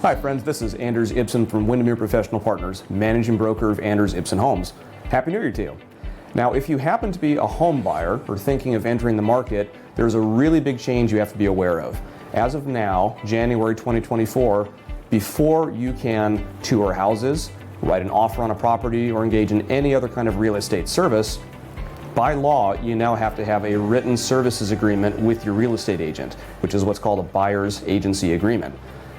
Hi friends, this is Anders Ibsen from Windermere Professional Partners, managing broker of Anders Ibsen Homes. Happy New Year to you. Now, if you happen to be a home buyer or thinking of entering the market, there's a really big change you have to be aware of. As of now, January 2024, before you can tour houses, write an offer on a property, or engage in any other kind of real estate service, by law, you now have to have a written services agreement with your real estate agent, which is what's called a buyer's agency agreement.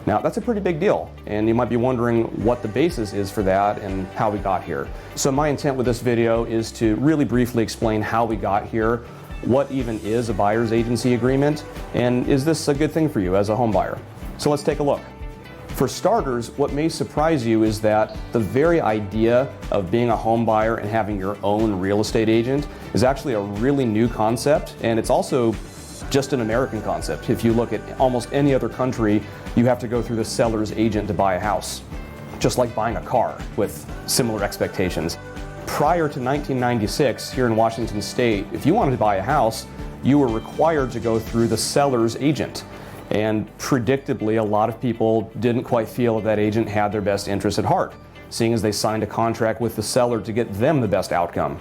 Now, that's a pretty big deal, and you might be wondering what the basis is for that and how we got here. So my intent with this video is to really briefly explain how we got here, what even is a buyer's agency agreement, and is this a good thing for you as a home buyer? So let's take a look. For starters, what may surprise you is that the very idea of being a home buyer and having your own real estate agent is actually a really new concept, and it's also just an American concept. If you look at almost any other country, you have to go through the seller's agent to buy a house, just like buying a car with similar expectations. Prior to 1996, here in Washington State, if you wanted to buy a house, you were required to go through the seller's agent. And predictably, a lot of people didn't quite feel that agent had their best interests at heart, seeing as they signed a contract with the seller to get them the best outcome.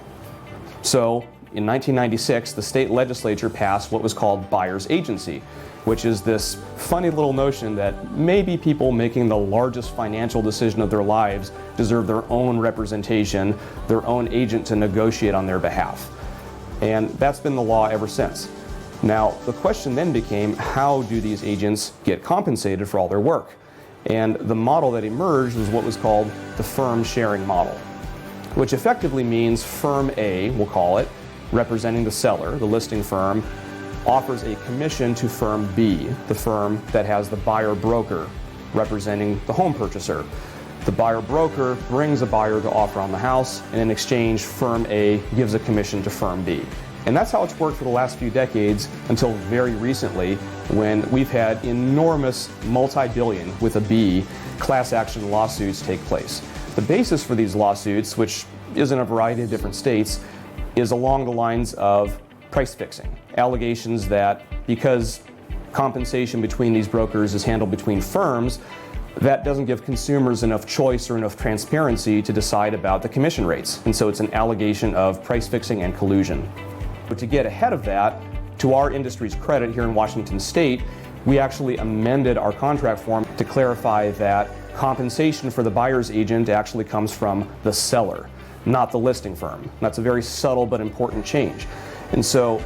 So, in 1996, the state legislature passed what was called buyer's agency, which is this funny little notion that maybe people making the largest financial decision of their lives deserve their own representation, their own agent to negotiate on their behalf. And that's been the law ever since. Now, the question then became, how do these agents get compensated for all their work? And the model that emerged was what was called the firm sharing model, which effectively means firm A, we'll call it, representing the seller, the listing firm, offers a commission to firm B, the firm that has the buyer broker representing the home purchaser. The buyer broker brings a buyer to offer on the house, and in exchange, firm A gives a commission to firm B. And that's how it's worked for the last few decades until very recently, when we've had enormous multi-billion, with a B, class action lawsuits take place. The basis for these lawsuits, which is in a variety of different states, is along the lines of price fixing. Allegations that because compensation between these brokers is handled between firms, that doesn't give consumers enough choice or enough transparency to decide about the commission rates. And so it's an allegation of price fixing and collusion. But to get ahead of that, to our industry's credit here in Washington State, we actually amended our contract form to clarify that compensation for the buyer's agent actually comes from the seller, not the listing firm. That's a very subtle but important change. And so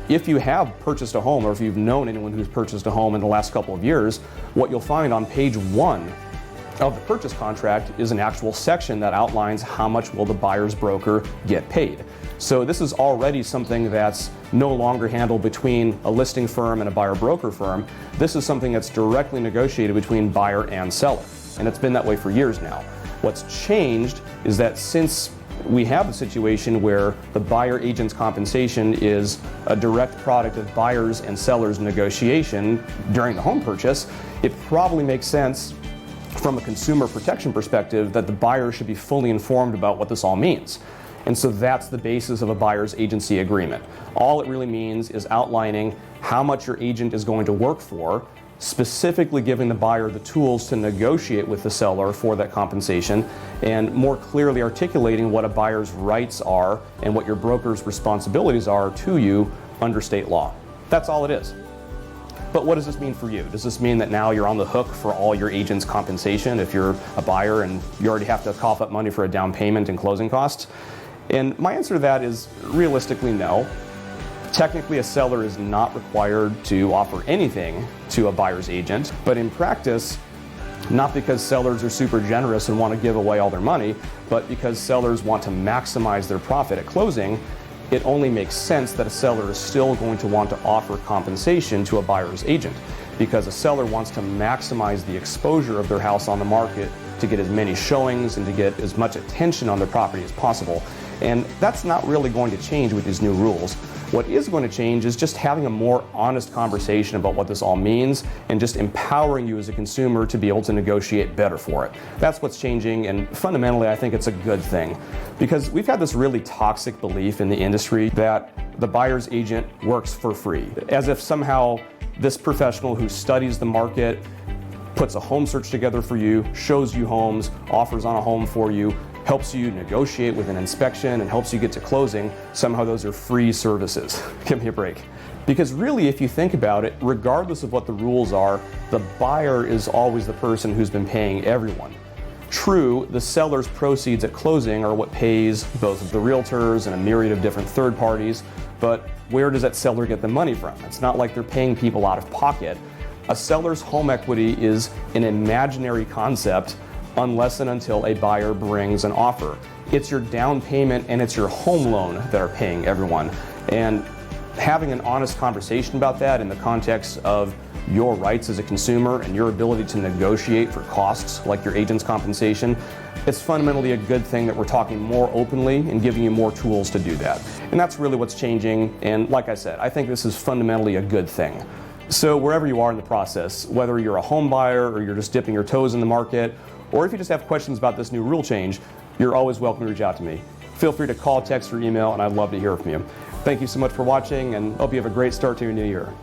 if you have purchased a home, or if you've known anyone who's purchased a home in the last couple of years, what you'll find on page 1 of the purchase contract is an actual section that outlines how much will the buyer's broker get paid. So this is already something that's no longer handled between a listing firm and a buyer broker firm. This is something that's directly negotiated between buyer and seller. And it's been that way for years now. What's changed is that since we have a situation where the buyer agent's compensation is a direct product of buyers and sellers' negotiation during the home purchase, it probably makes sense from a consumer protection perspective that the buyer should be fully informed about what this all means. And so that's the basis of a buyer's agency agreement. All it really means is outlining how much your agent is going to work for, specifically giving the buyer the tools to negotiate with the seller for that compensation, and more clearly articulating what a buyer's rights are and what your broker's responsibilities are to you under state law. That's all it is. But what does this mean for you? Does this mean that now you're on the hook for all your agent's compensation if you're a buyer and you already have to cough up money for a down payment and closing costs? And my answer to that is realistically no. Technically, a seller is not required to offer anything to a buyer's agent, but in practice, not because sellers are super generous and want to give away all their money, but because sellers want to maximize their profit at closing, it only makes sense that a seller is still going to want to offer compensation to a buyer's agent, because a seller wants to maximize the exposure of their house on the market to get as many showings and to get as much attention on their property as possible. And that's not really going to change with these new rules. What is going to change is just having a more honest conversation about what this all means and just empowering you as a consumer to be able to negotiate better for it. That's what's changing, and fundamentally I think it's a good thing, because we've had this really toxic belief in the industry that the buyer's agent works for free, as if somehow this professional who studies the market puts a home search together for you, shows you homes, offers on a home for you, helps you negotiate with an inspection, and helps you get to closing. Somehow those are free services. Give me a break. Because really, if you think about it, regardless of what the rules are, the buyer is always the person who's been paying everyone. True, the seller's proceeds at closing are what pays both of the realtors and a myriad of different third parties, but where does that seller get the money from? It's not like they're paying people out of pocket. A seller's home equity is an imaginary concept unless and until a buyer brings an offer. It's your down payment and it's your home loan that are paying everyone. And having an honest conversation about that in the context of your rights as a consumer and your ability to negotiate for costs like your agent's compensation, it's fundamentally a good thing that we're talking more openly and giving you more tools to do that. And that's really what's changing. And like I said, I think this is fundamentally a good thing. So wherever you are in the process, whether you're a home buyer or you're just dipping your toes in the market, or if you just have questions about this new rule change, you're always welcome to reach out to me. Feel free to call, text, or email, and I'd love to hear from you. Thank you so much for watching, and hope you have a great start to your new year.